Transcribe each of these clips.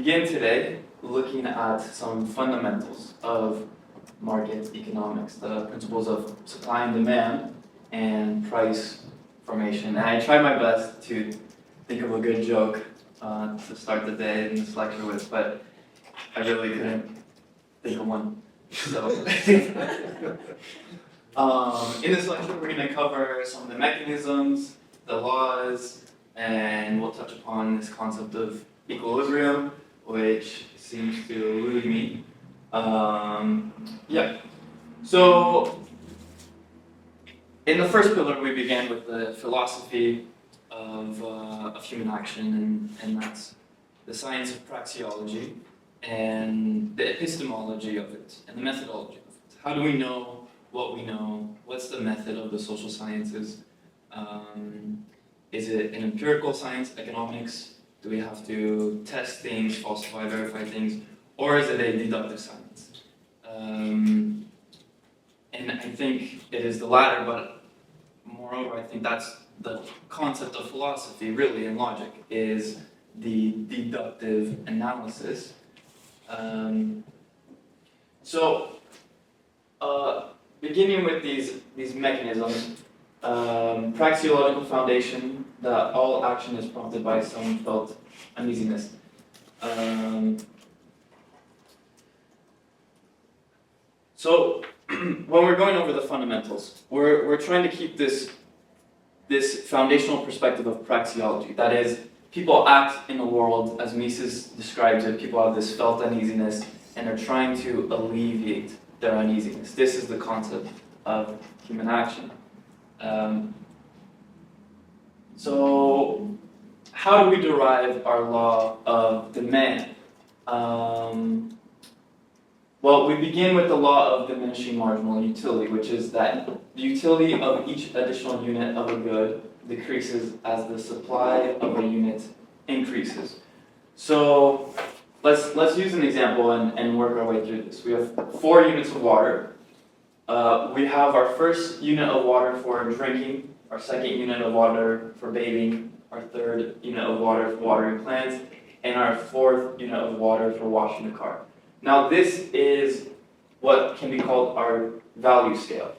begin today looking at some fundamentals of market economics, the principles of supply and demand and price formation. And I tried my best to think of a good joke to start the day in this lecture with, but I really couldn't think of one. So, in this lecture, we're going to cover some of the mechanisms, the laws, and we'll touch upon this concept of equilibrium, which seems to elude me. So, in the first pillar, we began with the philosophy of human action, and that's the science of praxeology and the epistemology of it and the methodology of it. How do we know what we know? What's the method of the social sciences? Is it an empirical science, economics? Do we have to test things, falsify, verify things? Or is it a deductive science? And I think it is the latter, but moreover, I think that's the concept of philosophy, really, and logic, is the deductive analysis. Beginning with these mechanisms, praxeological foundation, that all action is prompted by some felt uneasiness. When we're going over the fundamentals, we're trying to keep this foundational perspective of praxeology. That is, people act in the world, as Mises describes it, people have this felt uneasiness, and they're trying to alleviate their uneasiness. This is the concept of human action. So, how do we derive our law of demand? Well, we begin with the law of diminishing marginal utility, which is that the utility of each additional unit of a good decreases as the supply of a unit increases. So let's use an example and work our way through this. We have 4 units of water. We have our first unit of water for drinking, our second unit of water for bathing, our third unit of water for watering plants, and our fourth unit of water for washing the car. Now this is what can be called our value scale.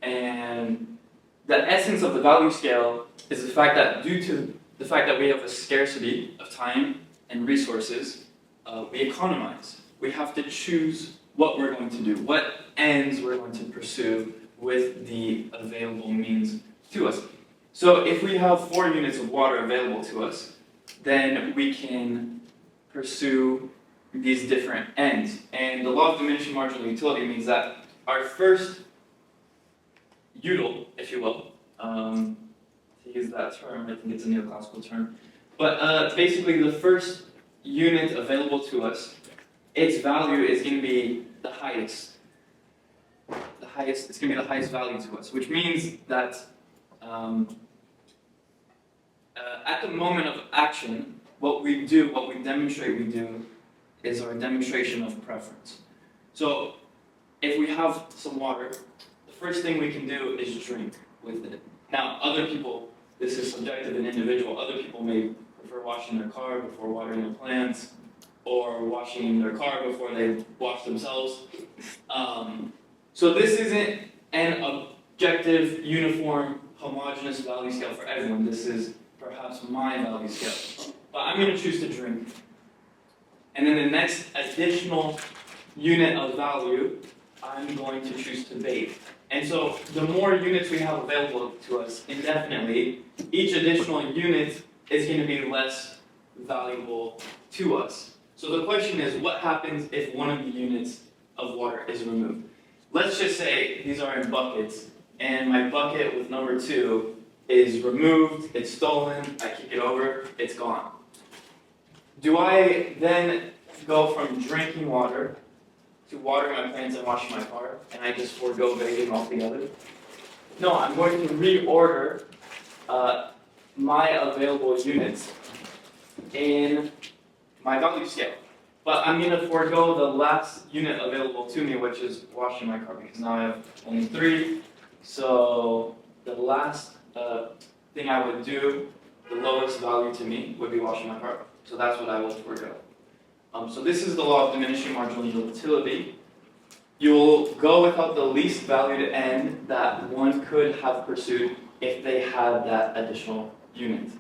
And the essence of the value scale is the fact that due to the fact that we have a scarcity of time and resources, we economize. We have to choose what we're going to do, what ends we're going to pursue with the available means to us. So if we have 4 units of water available to us, then we can pursue these different ends. And the law of diminishing marginal utility means that our first util, if you will, to use that term, I think it's a neoclassical term, but basically the first unit available to us, its value is going to be the highest. It's going to be the highest value to us, which means that at the moment of action, what we demonstrate we do, is our demonstration of preference. So, if we have some water, the first thing we can do is drink with it. Now, other people, this is subjective and individual, other people may prefer washing their car before watering their plants, or washing their car before they wash themselves. So this isn't an objective, uniform, homogeneous value scale for everyone. This is perhaps my value scale. But I'm going to choose to drink. And then the next additional unit of value, I'm going to choose to bathe. And so the more units we have available to us indefinitely, each additional unit is going to be less valuable to us. So the question is, what happens if one of the units of water is removed? Let's just say these are in buckets, and my bucket with number 2 is removed, it's stolen, I kick it over, it's gone. Do I then go from drinking water to watering my plants and washing my car, and I just forego bathing altogether? No, I'm going to reorder my available units in my value scale. But I'm going to forego the last unit available to me, which is washing my car, because now I have only 3. So the last thing I would do, the lowest value to me, would be washing my car. So that's what I will forego. So this is the law of diminishing marginal utility. You'll go without the least valued n that one could have pursued if they had that additional unit.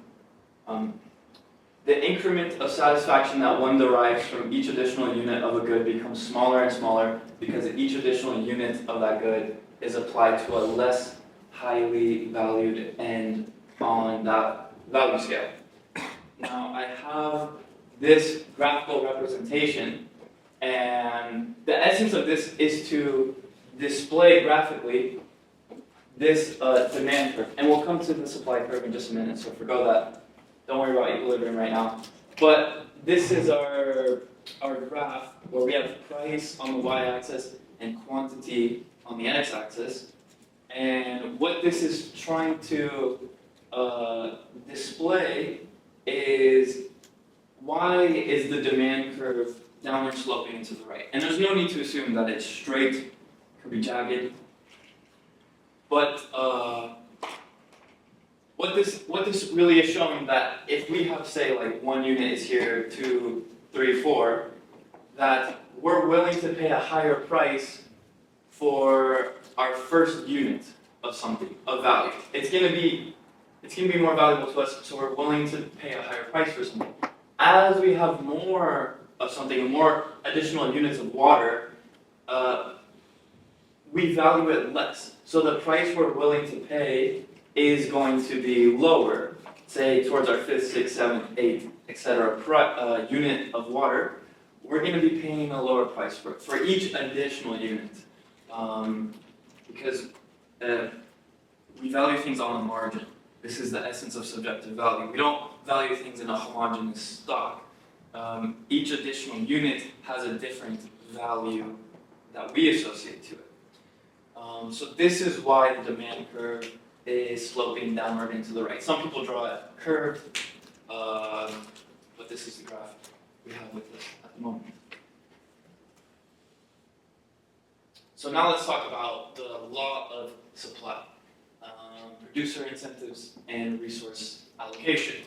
The increment of satisfaction that one derives from each additional unit of a good becomes smaller and smaller because each additional unit of that good is applied to a less highly valued end on that value scale. Now I have this graphical representation, and the essence of this is to display graphically this demand curve. And we'll come to the supply curve in just a minute, so forgo that. Don't worry about equilibrium right now. But this is our graph where we have price on the y-axis and quantity on the x-axis. And what this is trying to display is why is the demand curve downward sloping into the right. And there's no need to assume that it's straight, it could be jagged. But what this really is showing that if we have, say, like 1 unit is here, 2, 3, 4, that we're willing to pay a higher price for our first unit of something, of value. It's gonna be more valuable to us, so we're willing to pay a higher price for something. As we have more of something, more additional units of water, we value it less. So the price we're willing to pay is going to be lower, say towards our 5th, 6th, 7th, 8th, etc. Unit of water. We're going to be paying a lower price for each additional unit, because we value things on the margin. This is the essence of subjective value. We don't value things in a homogeneous stock. Each additional unit has a different value that we associate to it. So this is why the demand curve is sloping downward into the right. Some people draw it curved, but this is the graph we have with this at the moment. So now let's talk about the law of supply, producer incentives and resource allocation.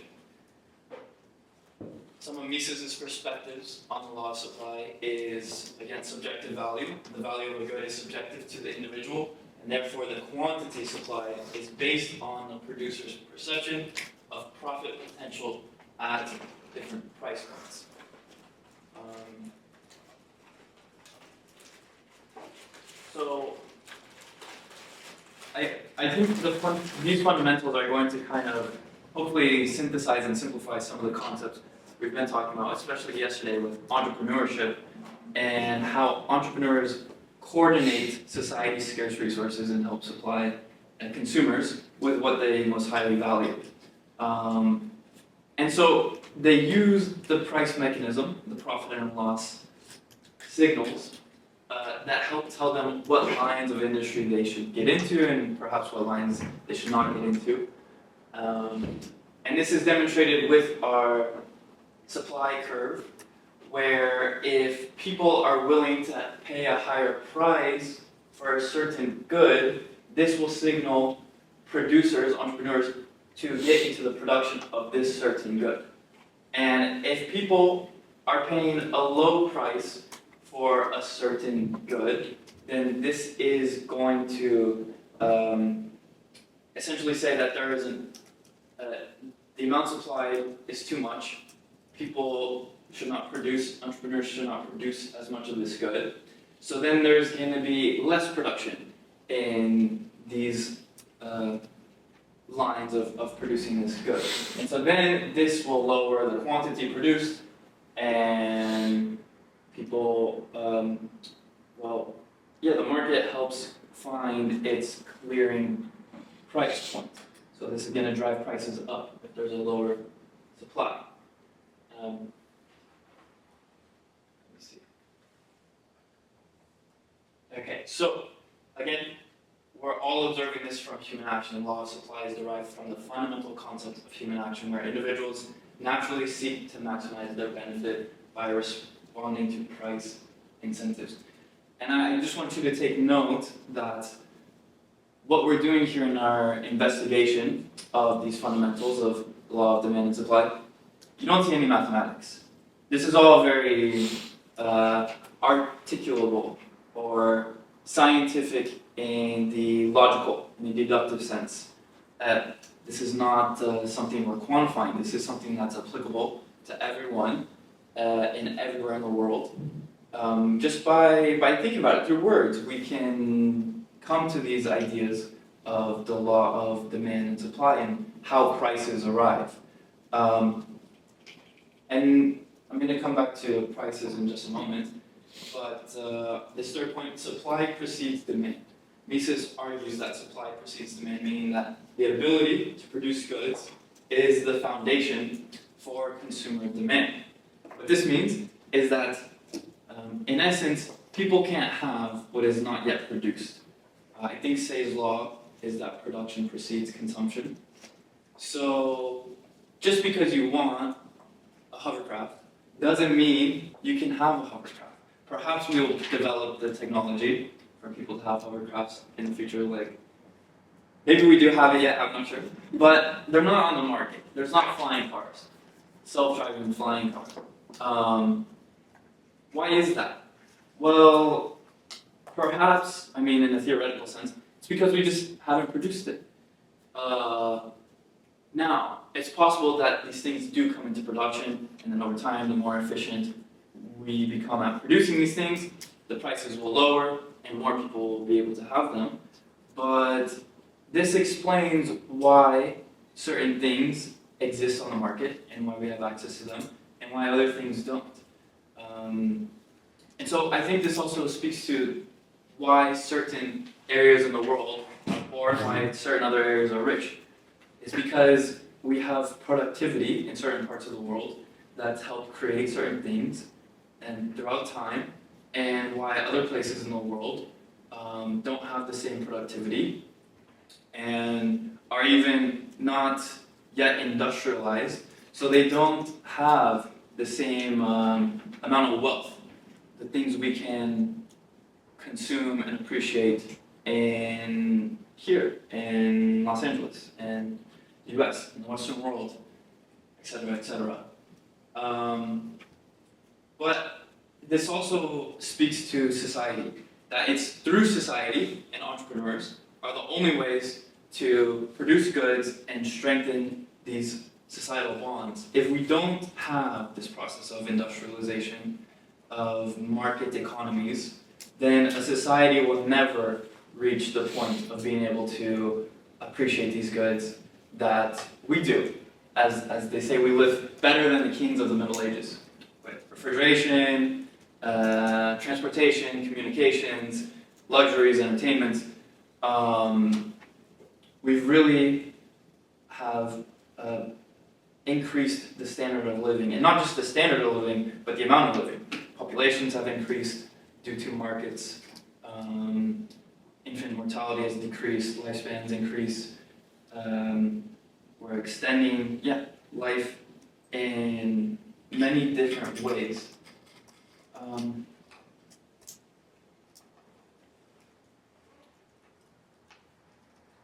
Some of Mises's perspectives on the law of supply is, again, subjective value. The value of a good is subjective to the individual, and therefore the quantity supplied is based on the producer's perception of profit potential at different price points. So I think these fundamentals are going to kind of hopefully synthesize and simplify some of the concepts we've been talking about, especially yesterday with entrepreneurship and how entrepreneurs coordinate society's scarce resources and help supply consumers with what they most highly value. And so they use the price mechanism, the profit and loss signals, that help tell them what lines of industry they should get into and perhaps what lines they should not get into. And this is demonstrated with our supply curve, where if people are willing to pay a higher price for a certain good, this will signal producers, entrepreneurs, to get into the production of this certain good. And if people are paying a low price for a certain good, then this is going to essentially say that there isn't, the amount supplied is too much. People should not produce, entrepreneurs should not produce as much of this good. So then there's going to be less production in these lines of producing this good. And so then this will lower the quantity produced, and people, the market helps find its clearing price point. So this is going to drive prices up if there's a lower supply. Let me see. Okay, so again, we're all observing this from human action. The law of supply is derived from the fundamental concept of human action, where individuals naturally seek to maximize their benefit by responding to price incentives. And I just want you to take note that what we're doing here in our investigation of these fundamentals of law of demand and supply, you don't see any mathematics. this is all very articulable or scientific in the logical, in the deductive sense. This is not something we're quantifying. This is something that's applicable to everyone and everywhere in the world. Just by thinking about it through words, we can come to these ideas of the law of demand and supply and how prices arrive. And I'm going to come back to prices in just a moment, but this third point, supply precedes demand. Mises argues that supply precedes demand, meaning that the ability to produce goods is the foundation for consumer demand. What this means is that, in essence, people can't have what is not yet produced. I think Say's law is that production precedes consumption. So, just because you want a hovercraft doesn't mean you can have a hovercraft. Perhaps we will develop the technology for people to have hovercrafts in the future. Like, maybe we do have it yet, I'm not sure. But they're not on the market. There's not flying cars, self-driving flying cars. Why is that? Well, perhaps, in a theoretical sense, it's because we just haven't produced it. Now, it's possible that these things do come into production, and then over time, the more efficient we become at producing these things, the prices will lower, and more people will be able to have them. But this explains why certain things exist on the market, and why we have access to them, and why other things don't. And so I think this also speaks to why certain areas in the world are poor, why certain other areas are rich. It's because we have productivity in certain parts of the world that's helped create certain things and throughout time, and why other places in the world don't have the same productivity and are even not yet industrialized, so they don't have the same amount of wealth, the things we can consume and appreciate here in Los Angeles and the US, in the Western world, etc., etc. But this also speaks to society, that it's through society and entrepreneurs are the only ways to produce goods and strengthen these societal bonds. If we don't have this process of industrialization, of market economies, then a society will never reach the point of being able to appreciate these goods that we do. As they say, we live better than the kings of the Middle Ages, with refrigeration, transportation, communications, luxuries, entertainments. We really have increased the standard of living, and not just the standard of living, but the amount of living. Populations have increased due to markets. Infant mortality has decreased, lifespans increase. We're extending, life in many different ways.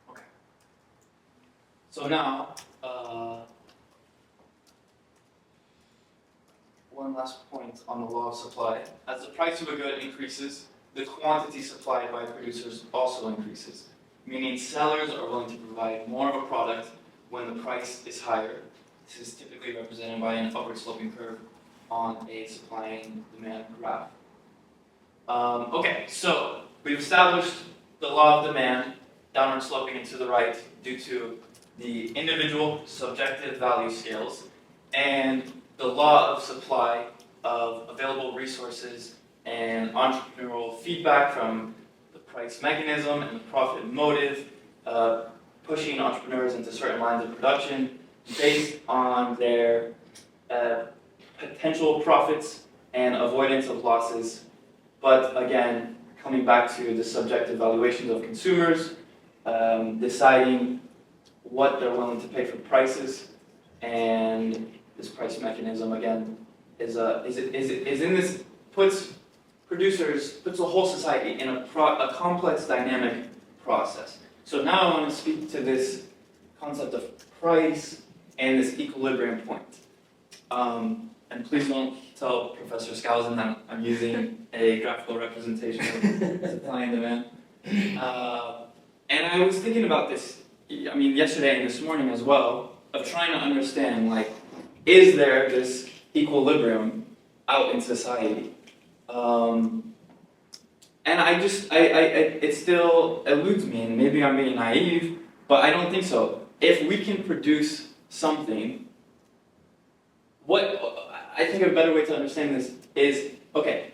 Okay. So now, one last point on the law of supply. As the price of a good increases, the quantity supplied by producers also increases, meaning sellers are willing to provide more of a product when the price is higher. This is typically represented by an upward sloping curve on a supply and demand graph. Okay, so we've established the law of demand, downward sloping and to the right due to the individual subjective value scales, and the law of supply of available resources and entrepreneurial feedback from the price mechanism and the profit motive, pushing entrepreneurs into certain lines of production based on their potential profits and avoidance of losses. But again, coming back to the subjective valuations of consumers, deciding what they're willing to pay for prices, and this price mechanism again puts the whole society in a complex dynamic process. So now I want to speak to this concept of price and this equilibrium point. And please don't tell Professor Skousen that I'm using a graphical representation of supply and demand. And I was thinking about this, I mean, yesterday and this morning as well, of trying to understand, like, is there this equilibrium out in society? And it still eludes me, and maybe I'm being naive, but I don't think so. If we can produce something, I think a better way to understand this is, okay,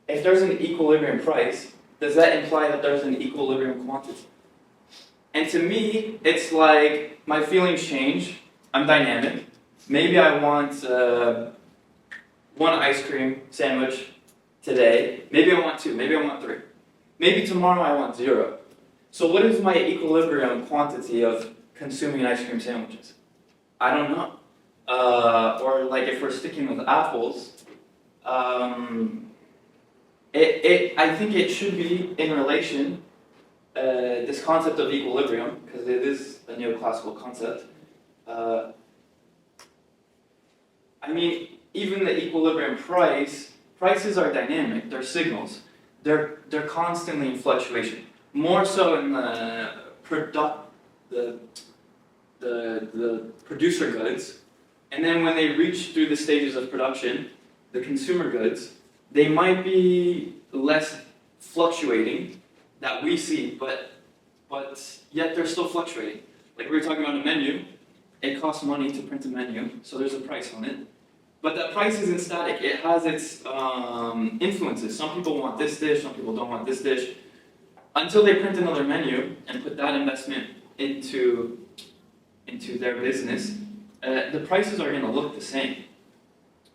if there's an equilibrium price, does that imply that there's an equilibrium quantity? And to me, it's like my feelings change, I'm dynamic. Maybe I want one ice cream sandwich today, maybe I want two, maybe I want three. Maybe tomorrow I want 0. So what is my equilibrium quantity of consuming ice cream sandwiches? I don't know. Or like if we're sticking with apples, I think it should be in relation, this concept of equilibrium, because it is a neoclassical concept. I mean, even the equilibrium prices are dynamic, they're signals. They're constantly in fluctuation. More so in the producer goods. And then when they reach through the stages of production, the consumer goods, they might be less fluctuating that we see, but yet they're still fluctuating. Like we were talking about a menu, it costs money to print a menu, so there's a price on it. But that price isn't static, it has its influences. Some people want this dish, some people don't want this dish. Until they print another menu and put that investment into their business, the prices are going to look the same.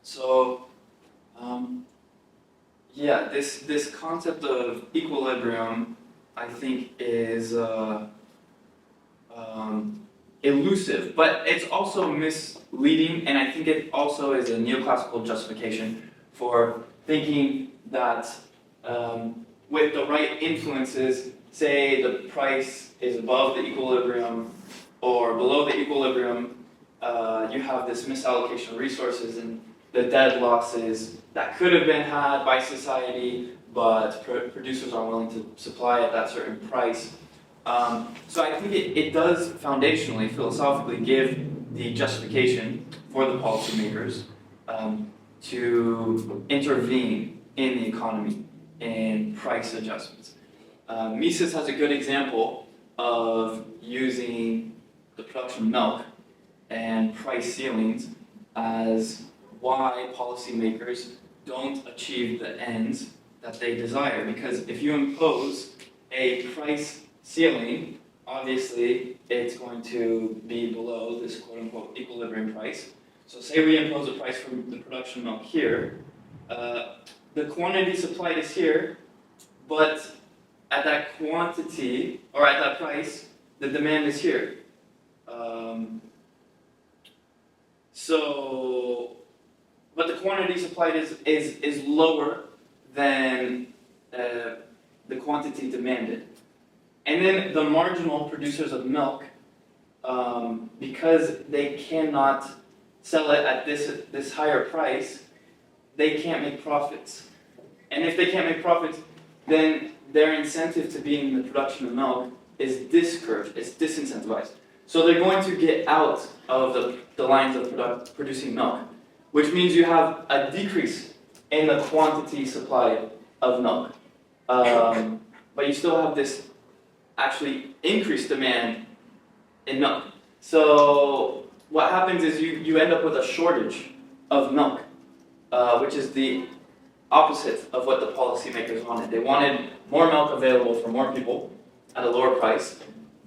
So, yeah, this concept of equilibrium, I think, is elusive, but it's also misleading, and I think it also is a neoclassical justification for thinking that with the right influences, say the price is above the equilibrium or below the equilibrium, you have this misallocation of resources and the dead losses that could have been had by society, but producers aren't willing to supply at that certain price. So I think it does foundationally, philosophically, give the justification for the policymakers to intervene in the economy and price adjustments. Mises has a good example of using the production of milk and price ceilings as why policymakers don't achieve the ends that they desire. Because if you impose a price ceiling, obviously it's going to be below this quote-unquote equilibrium price. So say we impose a price for the production of milk here, the quantity supplied is here, but at that quantity, or at that price, the demand is here. But the quantity supplied is lower than the quantity demanded. And then the marginal producers of milk, because they cannot sell it at this higher price, they can't make profits. And if they can't make profits, then their incentive to be in the production of milk is discouraged, it's disincentivized. So they're going to get out of the lines of producing milk, which means you have a decrease in the quantity supplied of milk. But you still have this actually increased demand in milk. So what happens is you end up with a shortage of milk, which is the opposite of what the policymakers wanted. They wanted more milk available for more people at a lower price,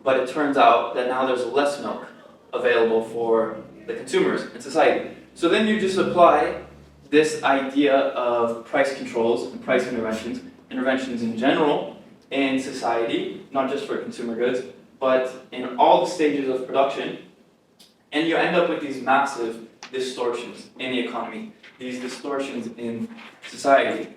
but it turns out that now there's less milk available for the consumers in society. So then you just apply this idea of price controls and price interventions in general in society, not just for consumer goods, but in all the stages of production, and you end up with these massive distortions in the economy, these distortions in society.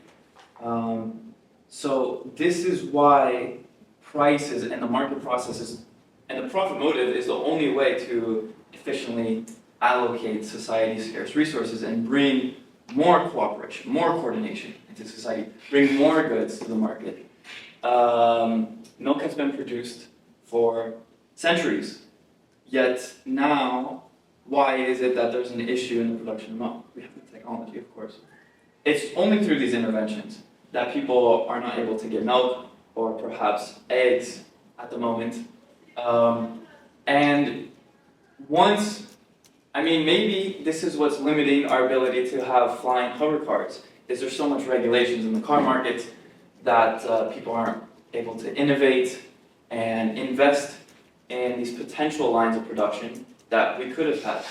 So this is why prices and the market processes and the profit motive is the only way to efficiently allocate society's scarce resources and bring more cooperation, more coordination into society, bring more goods to the market. Milk has been produced for centuries, yet now, why is it that there's an issue in the production of milk? We have the technology, of course. It's only through these interventions that people are not able to get milk or perhaps eggs at the moment. And once, I mean, maybe this is what's limiting our ability to have flying hover cars, is there's so much regulations in the car market that people aren't able to innovate and invest in these potential lines of production that we could have had.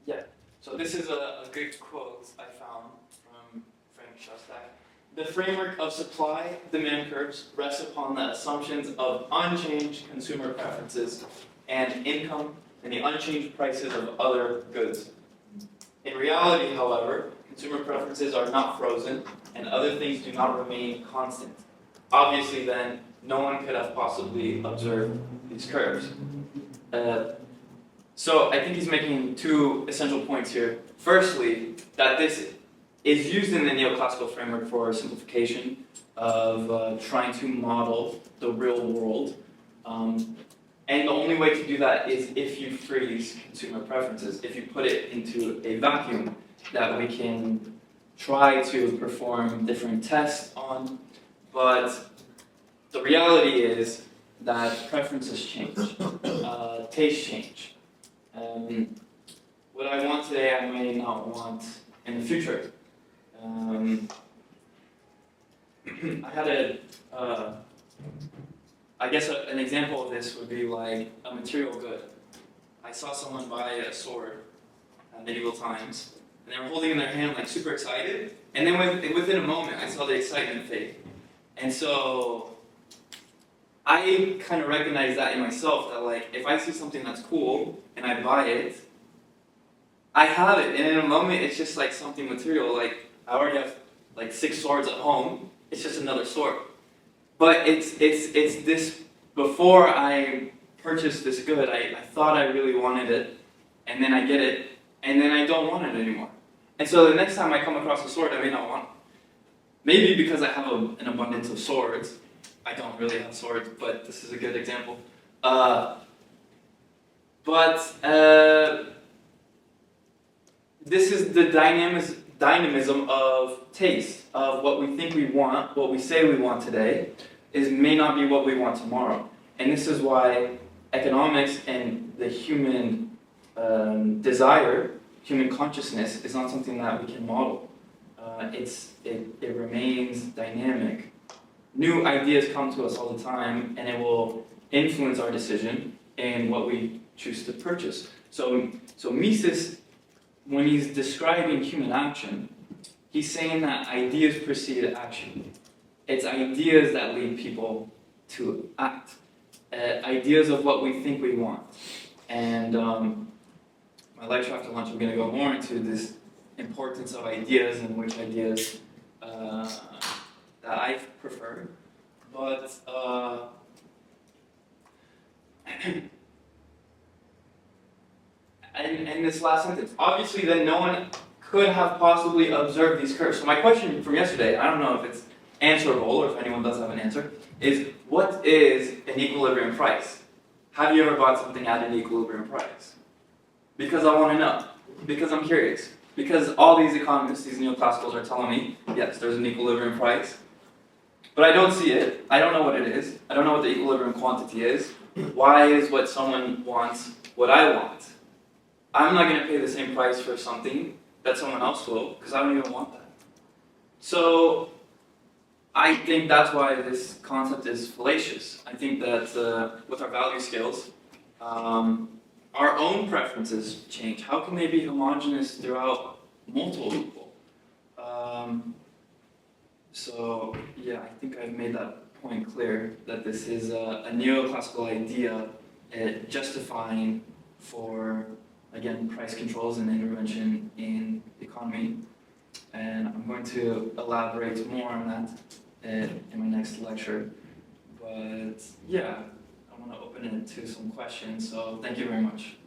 Yeah, so this is a good quote I found from Frank Shostak. The framework of supply-demand curves rests upon the assumptions of unchanged consumer preferences and income and the unchanged prices of other goods. In reality, however, consumer preferences are not frozen and other things do not remain constant. Obviously then, no one could have possibly observed these curves. So I think he's making two essential points here. Firstly, that this is used in the neoclassical framework for simplification of trying to model the real world. And the only way to do that is if you freeze consumer preferences, if you put it into a vacuum that we can try to perform different tests on. But the reality is that preferences change, tastes change. What I want today, I may not want in the future. I had I guess an example of this would be like a material good. I saw someone buy a sword at medieval times, and they were holding it in their hand like super excited, and then within a moment I saw the excitement fade. And so I kind of recognize that in myself, that like if I see something that's cool and I buy it, I have it, and in a moment it's just like something material. Like I already have like 6 swords at home. It's just another sword. But it's this, before I purchased this good, I thought I really wanted it, and then I get it, and then I don't want it anymore. And so the next time I come across a sword, I may not want it. Maybe because I have an abundance of swords. I don't really have swords, but this is a good example. This is the dynamism of taste, of what we think we want, what we say we want today, may not be what we want tomorrow. And this is why economics and the human desire, human consciousness, is not something that we can model. It remains dynamic. New ideas come to us all the time, and it will influence our decision and what we choose to purchase. So Mises, when he's describing human action, he's saying that ideas precede action. It's ideas that lead people to act. Ideas of what we think we want. And my lecture after lunch, I'm going to go more into this importance of ideas and which ideas that I prefer. But and this last sentence, obviously then no one could have possibly observed these curves. So my question from yesterday, I don't know if it's answerable or if anyone does have an answer, is what is an equilibrium price? Have you ever bought something at an equilibrium price? Because I want to know. Because I'm curious. Because all these economists, these neoclassicals are telling me, yes, there's an equilibrium price. But I don't see it. I don't know what it is. I don't know what the equilibrium quantity is. Why is what someone wants what I want? I'm not going to pay the same price for something that someone else will, because I don't even want that. So I think that's why this concept is fallacious. I think that with our value scales, our own preferences change. How can they be homogeneous throughout multiple people? So yeah, I think I've made that point clear, that this is a neoclassical idea justifying for, again, price controls and intervention in the economy. And I'm going to elaborate more on that in my next lecture. But yeah, I want to open it to some questions, so thank you very much.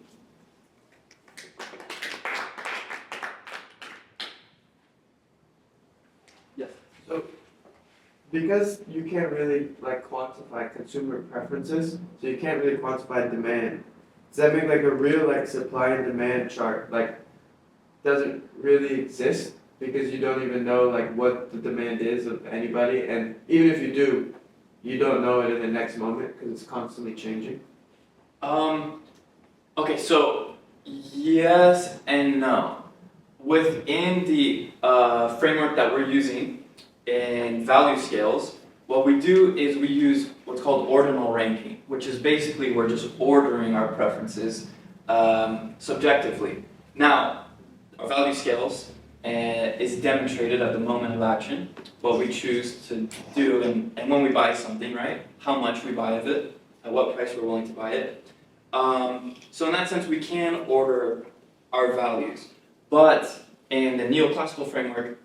Yes. So, because you can't really like quantify consumer preferences, so you can't really quantify demand. Does that make like a real like supply and demand chart like doesn't really exist because you don't even know like what the demand is of anybody, and even if you do, you don't know it in the next moment because it's constantly changing. Okay, so yes and no. Within the framework that we're using in value scales, what we do is we use what's called ordinal ranking, which is basically we're just ordering our preferences subjectively. Now, our value scales is demonstrated at the moment of action, what we choose to do, and when we buy something, right? How much we buy of it, at what price we're willing to buy it. So in that sense, we can order our values. But in the neoclassical framework,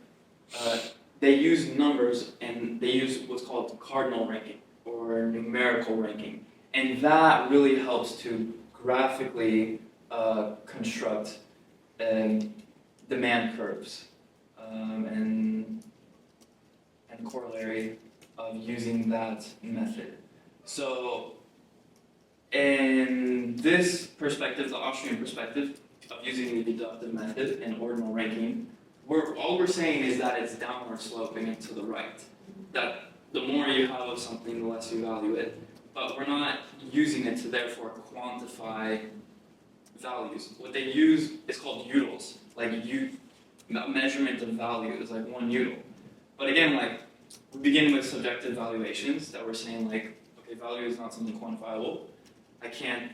they use numbers and they use what's called cardinal ranking or numerical ranking. And that really helps to graphically construct demand curves and corollary of using that method. So in this perspective, the Austrian perspective of using the deductive method and ordinal ranking, all we're saying is that it's downward sloping and to the right. That the more you have of something, the less you value it. But we're not using it to therefore quantify values. What they use is called utils. Like measurement of value is like one util. But again, like we begin with subjective valuations that we're saying like, okay, value is not something quantifiable. I can't,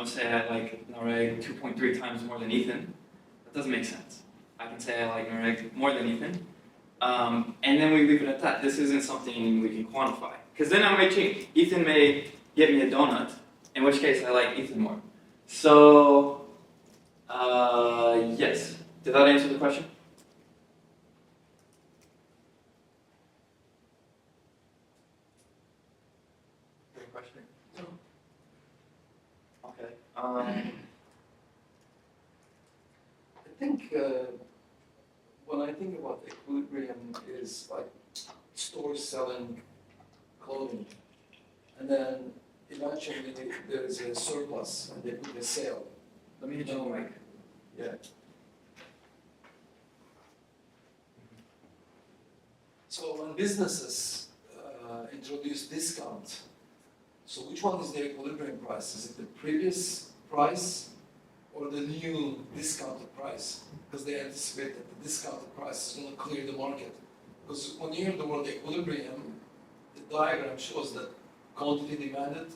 say I like Nareg 2.3 times more than Ethan. That doesn't make sense. I can say I like Nareg more than Ethan. And then we leave it at that. This isn't something we can quantify. Because then I might change. Ethan may get me a donut, in which case I like Ethan more. So, yes. Did that answer the question? Good question. Okay. I think when I think about equilibrium is like stores selling clothing, and then eventually there is a surplus and they put a sale. Let me hit you on the mic. Yeah. So when businesses introduce discount, so which one is the equilibrium price? Is it the previous price or the new discounted price? Because they anticipate that the discounted price is going to clear the market. Because when you hear the word equilibrium, the diagram shows that quantity demanded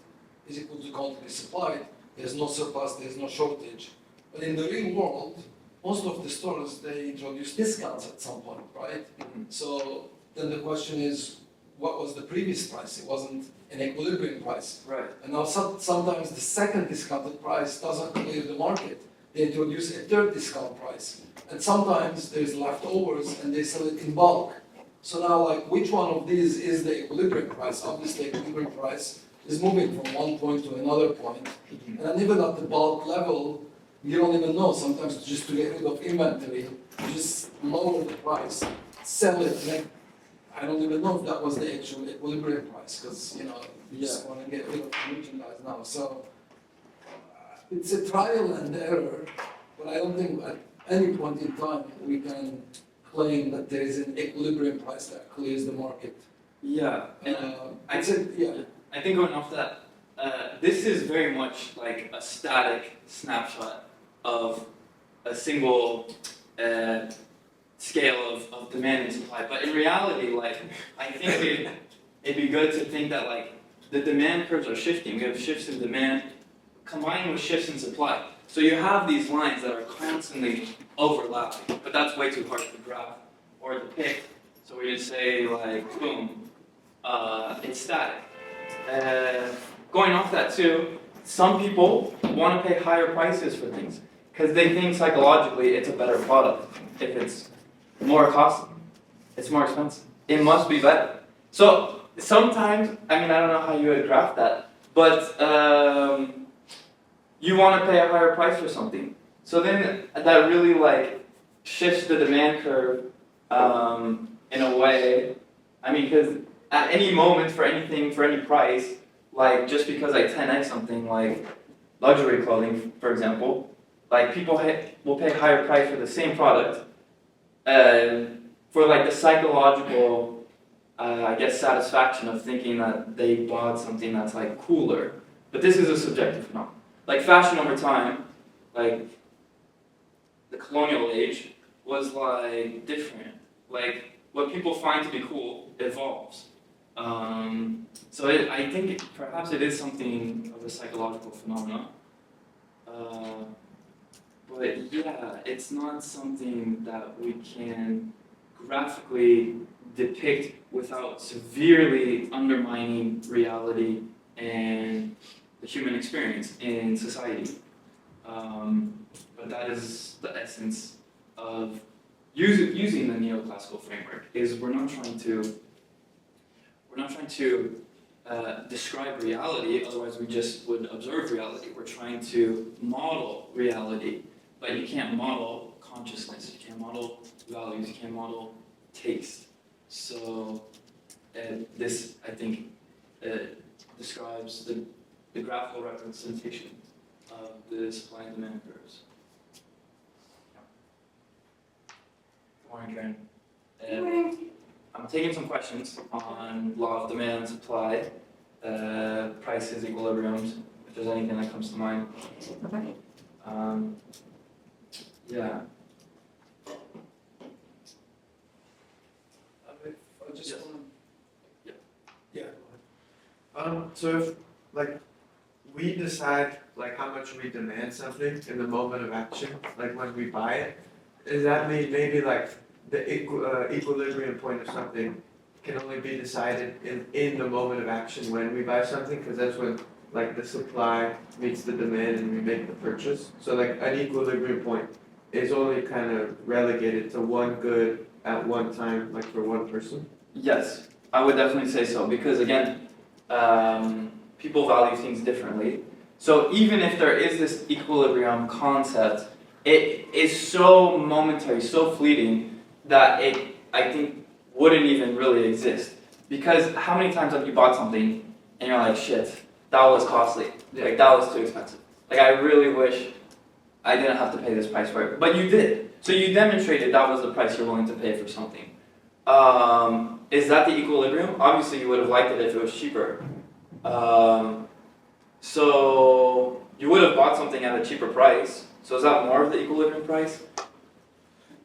is equal to quantity supplied. There's no surplus, there's no shortage. But in the real world, most of the stores, they introduce discounts at some point, right? Mm-hmm. So then the question is, what was the previous price? It wasn't an equilibrium price. Right. And now sometimes the second discounted price doesn't clear the market. They introduce a third discount price. And sometimes there's leftovers and they sell it in bulk. So now like which one of these is the equilibrium price? Obviously the equilibrium price is moving from one point to another point. And then even at the bulk level, you don't even know. Sometimes just to get rid of inventory, you just lower the price, sell it, make I don't even know if that was the actual equilibrium price, because you just want to get rid of merchandise now. So it's a trial and error, but I don't think at any point in time we can claim that there is an equilibrium price that clears the market. Yeah, and I think going off that, this is very much like a static snapshot of a single scale of demand and supply. But in reality, like, I think it'd be good to think that like the demand curves are shifting. We have shifts in demand combined with shifts in supply. So you have these lines that are constantly overlapping, but that's way too hard to graph or depict. So we just say like, boom, it's static. Going off that too, some people want to pay higher prices for things because they think psychologically it's a better product if it's more costly, it's more expensive. it must be better. So sometimes, I mean, I don't know how you would graph that, but you want to pay a higher price for something. So then that really like shifts the demand curve in a way. I mean, because at any moment for anything, for any price, like just because I 10x something like luxury clothing, for example, like people will pay a higher price for the same product for like the psychological, I guess, satisfaction of thinking that they bought something that's like cooler. But this is a subjective phenomenon. Like fashion over time, like the colonial age was like different. Like what people find to be cool evolves. I think perhaps it is something of a psychological phenomenon. But yeah, it's not something that we can graphically depict without severely undermining reality and the human experience in society. But that is the essence of using the neoclassical framework. Is we're not trying to describe reality. Otherwise, we just would observe reality. We're trying to model reality, but you can't model consciousness. You can't model values. You can't model taste. So this, I think, describes the graphical representation of the supply and demand curves. Good morning, Karen. Good morning. I'm taking some questions on law of demand and supply, prices, equilibriums, if there's anything that comes to mind. Okay. Yeah. I just Yes. want Yeah. to. Yeah. So if like we decide like how much we demand something in the moment of action, like when we buy it, does that mean maybe like the equilibrium point of something can only be decided in the moment of action when we buy something, because that's when like the supply meets the demand and we make the purchase. So like an equilibrium point is only kind of relegated to one good at one time, like for one person. Yes, I would definitely say so because again, people value things differently. So even if there is this equilibrium concept, it is so momentary, so fleeting that it, I think, wouldn't even really exist. Because how many times have you bought something and you're like, shit, that was costly, like that was too expensive. Like I really wish I didn't have to pay this price for it, but you did. So you demonstrated that was the price you're willing to pay for something. Is that the equilibrium? Obviously you would have liked it if it was cheaper. So you would have bought something at a cheaper price. So is that more of the equilibrium price?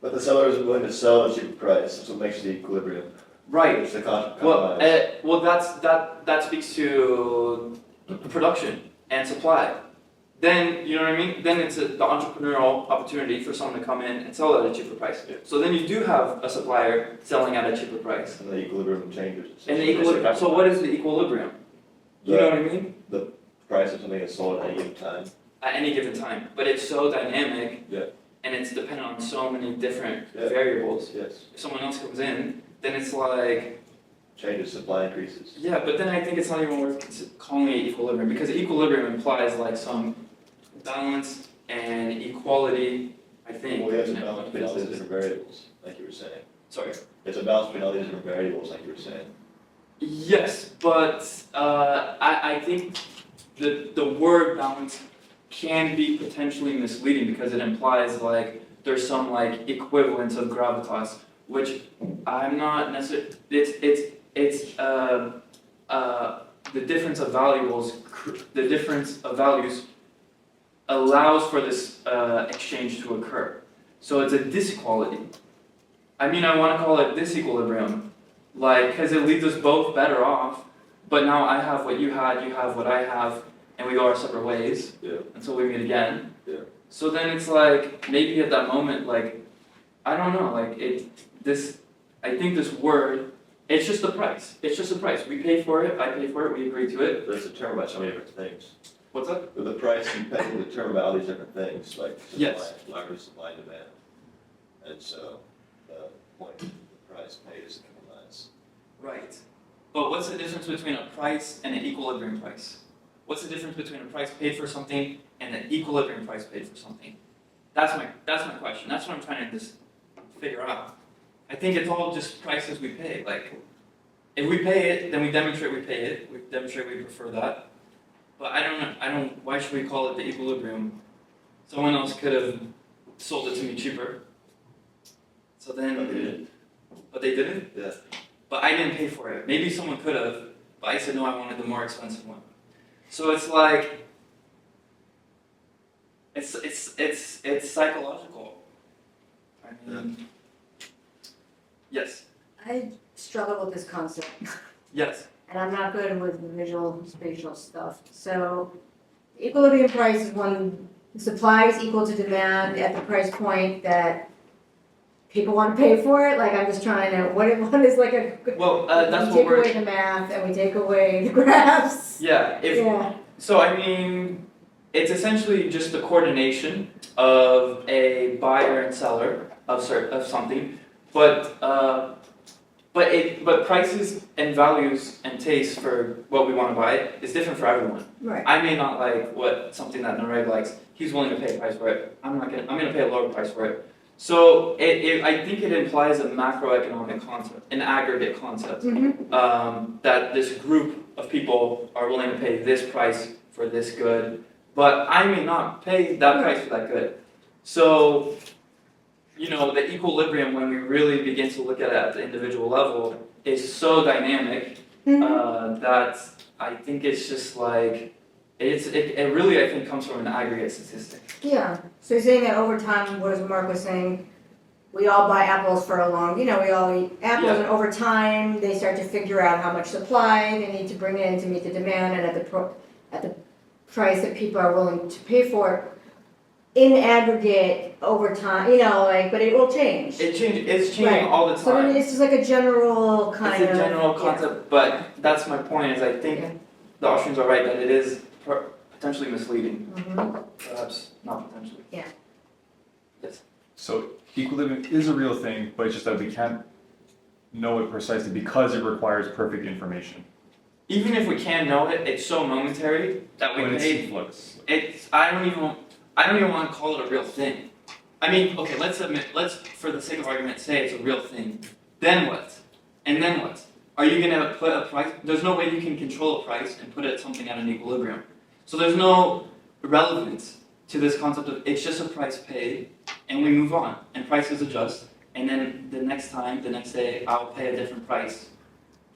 But the seller isn't willing to sell at a cheaper price. That's what makes the equilibrium. Right. It's the compromise. Well, that speaks to production and supply. Then you know what I mean. Then it's the entrepreneurial opportunity for someone to come in and sell at a cheaper price. Yeah. So then you do have a supplier selling at a cheaper price. And the equilibrium changes. And the equilibrium. So what is the equilibrium? You know what I mean? The price of something is sold at any given time. At any given time, but it's so dynamic. Yeah. And it's dependent on so many different Yeah. variables. Yes. If someone else comes in, then it's like. Changes, supply increases. Yeah, but then I think it's not even worth calling it equilibrium because equilibrium implies like some balance and equality, I think. Well, we have to balance between all these different variables, like you were saying. Sorry. It's a balance between all these different variables, like you were saying. Yes, but I think the word balance can be potentially misleading because it implies like there's some like equivalence of gravitas, which I'm not necessarily. It's the difference of values. The difference of values allows for this exchange to occur. So it's a disequality. I mean, I want to call it disequilibrium, like because it leaves us both better off. But now I have what you had, you have what I have, and we go our separate ways Yeah. until we meet again. Yeah. So then it's like maybe at that moment, like I don't know, like I think this word, it's just the price. It's just the price. We pay for it. I pay for it. We agree to it. But it's determined by so many different things. What's that? With the price, you pay to determine by all these different things, like Yes. supply and demand. And so the point of the price paid is a compromise. Right. But what's the difference between a price and an equilibrium price? What's the difference between a price paid for something and an equilibrium price paid for something? That's my question. That's what I'm trying to just figure out. I think it's all just prices we pay. Like, if we pay it, then we demonstrate we pay it. We demonstrate we prefer that. But I don't. Why should we call it the equilibrium? Someone else could have sold it to me cheaper. So then. But they didn't. But they didn't. Yeah. But I didn't pay for it. Maybe someone could have, but I said no. I wanted the more expensive one. So it's like. It's psychological. I mean. Yes. I struggle with this concept, Yes. and I'm not good with visual spatial stuff. So, the equilibrium price is when the supply is equal to demand at the price point that people want to pay for it. Like, I'm just trying to, what is like a, Well, that's we what take away we're. the math and we take away the graphs. Yeah. Yeah, So I mean, it's essentially just the coordination of a buyer and seller of something, but prices and values and tastes for what we want to buy is different for everyone. right. I may not like something that Nareg likes. He's willing to pay a price for it. I'm gonna pay a lower price for it. So I think it implies a macroeconomic concept, an aggregate concept, that this group of people are willing to pay this price for this good, but I may not pay that price for that good. So, the equilibrium, when we really begin to look at it at the individual level, is so dynamic that I think it's just like, it really, I think, comes from an aggregate statistic. Yeah, so you're saying that over time, what as Mark was saying, we all buy apples for a long, we all eat apples, Yeah. and over time, they start to figure out how much supply they need to bring in to meet the demand, and at the price that people are willing to pay for it, in aggregate, over time, but it will change. It's changing Right. all the So I mean, time. it's just like a general kind of. It's a general yeah. concept, but that's my point, is I think Yeah. the Austrians are right that it is potentially misleading. Mhm. Perhaps not potentially. Yeah. Yes. So equilibrium is a real thing, but it's just that we can't know it precisely because it requires perfect information. Even if we can know it, it's so momentary that we But it's pay. in flux. I don't even want to call it a real thing. I mean, okay, let's for the sake of argument say it's a real thing. Then what? And then what? Are you gonna put a price? There's no way you can control a price and put something at an equilibrium. So there's no relevance to this concept of it's just a price paid, and we move on, and prices adjust, and then the next day, I'll pay a different price,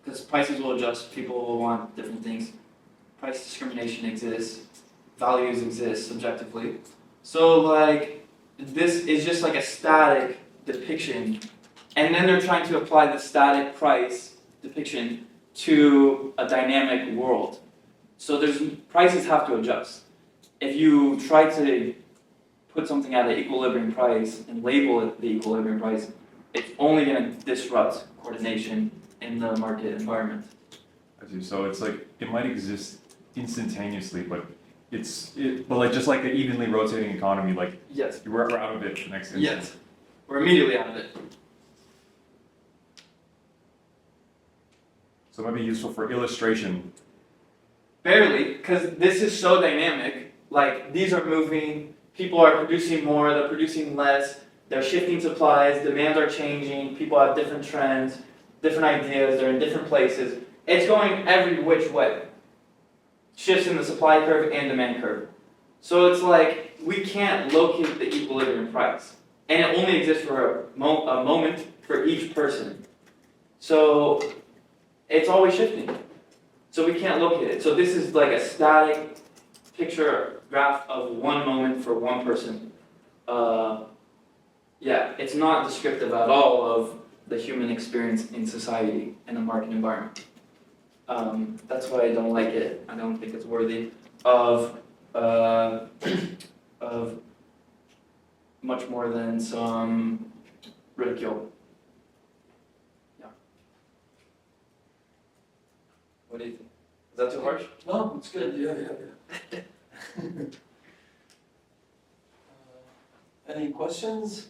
because prices will adjust, people will want different things. Price discrimination exists, values exist subjectively. So this is just like a static depiction, and then they're trying to apply the static price depiction to a dynamic world. So prices have to adjust. If you try to put something at an equilibrium price and label it the equilibrium price, it's only going to disrupt coordination in the market environment. I see. So it's like it might exist instantaneously, but just like the evenly rotating economy, like Yes. we're out of it the next instant. Yes. We're immediately out of it. So it might be useful for illustration. Barely, because this is so dynamic. Like, these are moving, people are producing more, they're producing less, they're shifting supplies, demands are changing, people have different trends, different ideas, they're in different places. It's going every which way. Shifts in the supply curve and demand curve. So it's like, we can't locate the equilibrium price. And it only exists for a moment for each person. So it's always shifting. So we can't locate it. So this is like a static picture graph of one moment for one person. It's not descriptive at all of the human experience in society in a market environment. That's why I don't like it. I don't think it's worthy of much more than some ridicule. Yeah. What do you think? Is that too harsh? No, it's good, yeah. Any questions?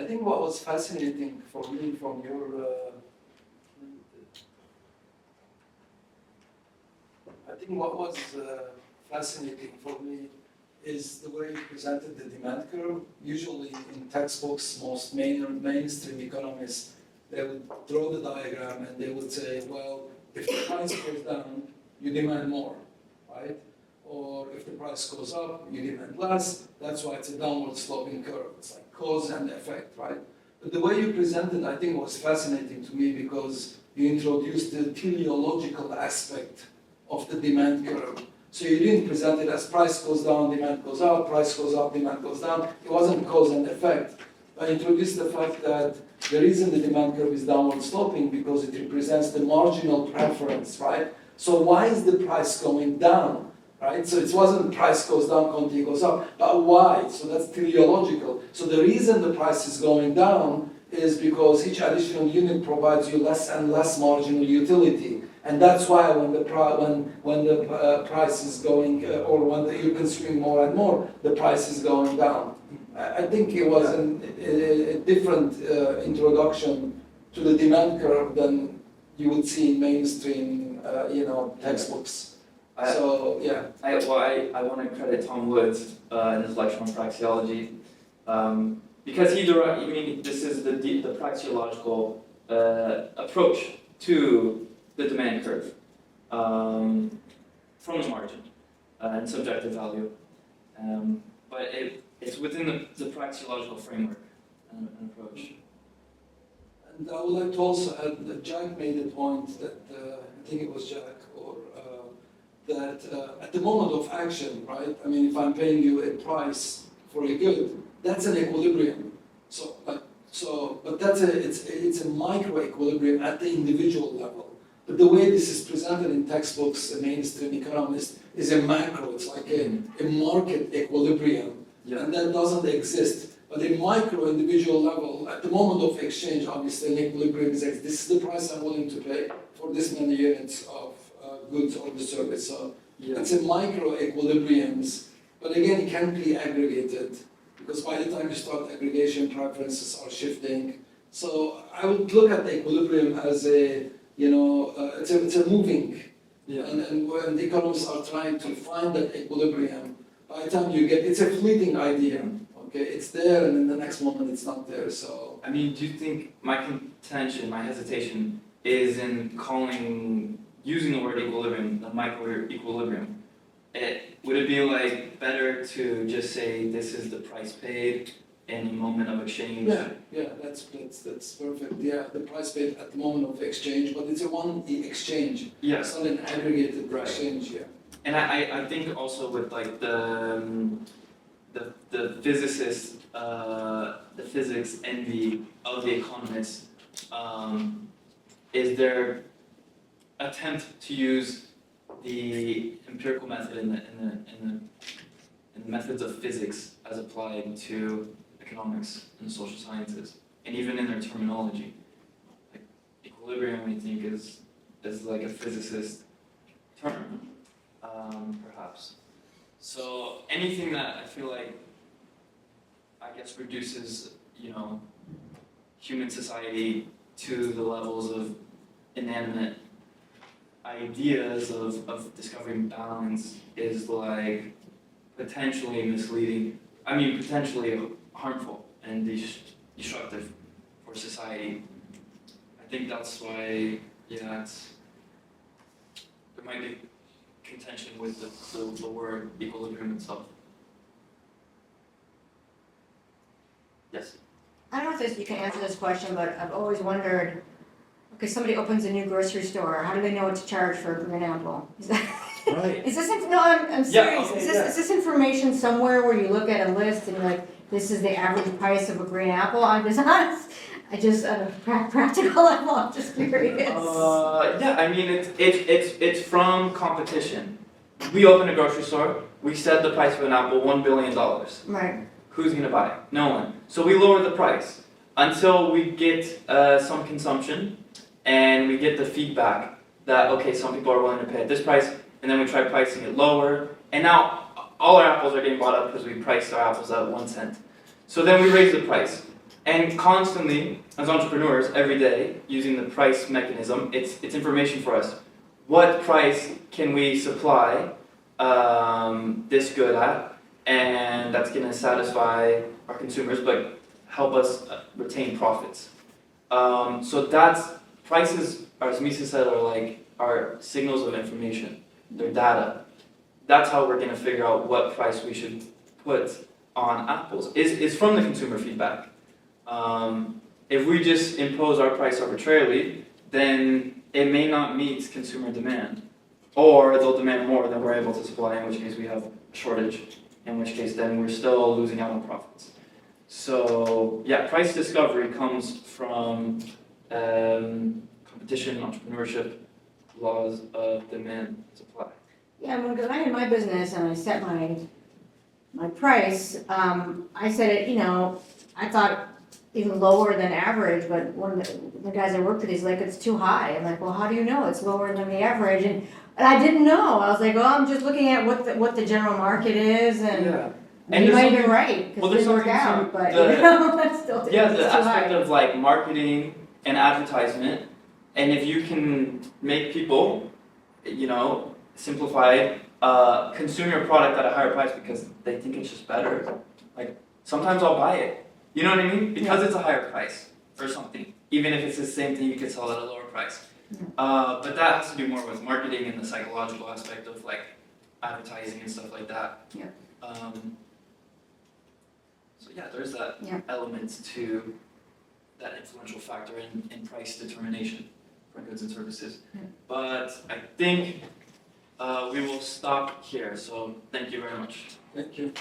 I think what was fascinating for me from your, I think what was fascinating for me is the way you presented the demand curve. Usually in textbooks, most mainstream economists, they would draw the diagram and they would say, well, if the price goes down, you demand more, right? Or if the price goes up, you demand less. That's why it's a downward sloping curve. It's like cause and effect, right? But the way you presented, I think, was fascinating to me because you introduced the teleological aspect of the demand curve. So you didn't present it as price goes down, demand goes up, price goes up, demand goes down. It wasn't cause and effect. I introduced the fact that the reason the demand curve is downward sloping because it represents the marginal preference, right? So why is the price going down, right? So it wasn't price goes down, quantity goes up, but why? So that's teleological. So the reason the price is going down is because each additional unit provides you less and less marginal utility. And that's why when the price is going, or when you're consuming more and more, the price is going down. I think it was a different introduction to the demand curve than you would see in mainstream, textbooks. So yeah. I want to credit Tom Woods in his lecture on praxeology because this is the praxeological approach to the demand curve from the margin and subjective value, but it's within the praxeological framework and approach. And I would like to also add that Jack made a point that I think it was Jack or that at the moment of action, right? I mean, if I'm paying you a price for a good, that's an equilibrium. But it's a micro equilibrium at the individual level. But the way this is presented in textbooks, a mainstream economist, is a macro. It's like a market equilibrium, and that doesn't exist. But a micro individual level, at the moment of exchange, obviously an equilibrium exists. This is the price I'm willing to pay for this many units of goods or the service. So it's a micro equilibriums, but again, it can be aggregated because by the time you start aggregation, preferences are shifting. So I would look at the equilibrium as it's a moving, and when the economists are trying to find that equilibrium, by the time you get, it's a fleeting idea. Okay, it's there, and in the next moment it's not there. So I mean, do you think my hesitation is in using the word equilibrium, the micro equilibrium? Would it be like better to just say this is the price paid in a moment of exchange? Yeah, that's perfect. Yeah, the price paid at the moment of exchange, but it's a one exchange. Yeah. It's not an aggregated exchange. Yeah. And I think also with like the physicist, the physics envy of the economists, is their attempt to use the empirical method in the methods of physics as applied to economics and social sciences, and even in their terminology. Like equilibrium, I think, is like a physicist term, perhaps. So anything that I feel like, I guess, reduces, human society to the levels of inanimate ideas of discovering balance is like potentially misleading. I mean, potentially harmful and destructive for society. I think that's why, there might be contention with the word equilibrium itself. Yes? I don't know if you can answer this question, but I've always wondered, okay, somebody opens a new grocery store, how do they know what to charge for a green apple? Right. Is this, I'm serious, okay, is this information somewhere where you look at a list and you're like, this is the average price of a green apple? I'm just honest, on a practical level, I'm just curious. I mean, it's from competition. We open a grocery store, we set the price of an apple $1 billion. Right. Who's gonna buy it? No one. So we lower the price until we get some consumption and we get the feedback that, okay, some people are willing to pay at this price, and then we try pricing it lower, and now all our apples are getting bought up because we priced our apples at 1 cent. So then we raise the price. And constantly, as entrepreneurs, every day, using the price mechanism, it's information for us. What price can we supply this good at, and that's going to satisfy our consumers, but help us retain profits. So that's prices, as Misa said, are signals of information. They're data. That's how we're going to figure out what price we should put on apples. Is from the consumer feedback. If we just impose our price arbitrarily, then it may not meet consumer demand, or they'll demand more than we're able to supply, in which case we have a shortage, in which case then we're still losing out on profits. So yeah, price discovery comes from competition, entrepreneurship, laws of demand and supply. Yeah, when I had my business and I set my price, I set it, I thought even lower than average, but one of the guys I worked with, he's like, it's too high. I'm like, well, how do you know it's lower than the average? And I didn't know. I was like, oh, I'm just looking at what the general market is, and Yeah. and you might have been right, because well, it didn't there's work something out, but to that's still Yeah, it's the too aspect high. of like marketing and advertisement, and if you can make people, simplify, consume your product at a higher price because they think it's just better. Like sometimes I'll buy it. You know what I mean? Because it's a higher price for something, even if it's the same thing, you could sell at a lower price. Yeah. But that has to do more with marketing and the psychological aspect of like advertising and stuff like that. Yeah. So yeah, there's that element to that influential factor in price determination for goods and services. Yeah. But I think we will stop here. So thank you very much. Thank you.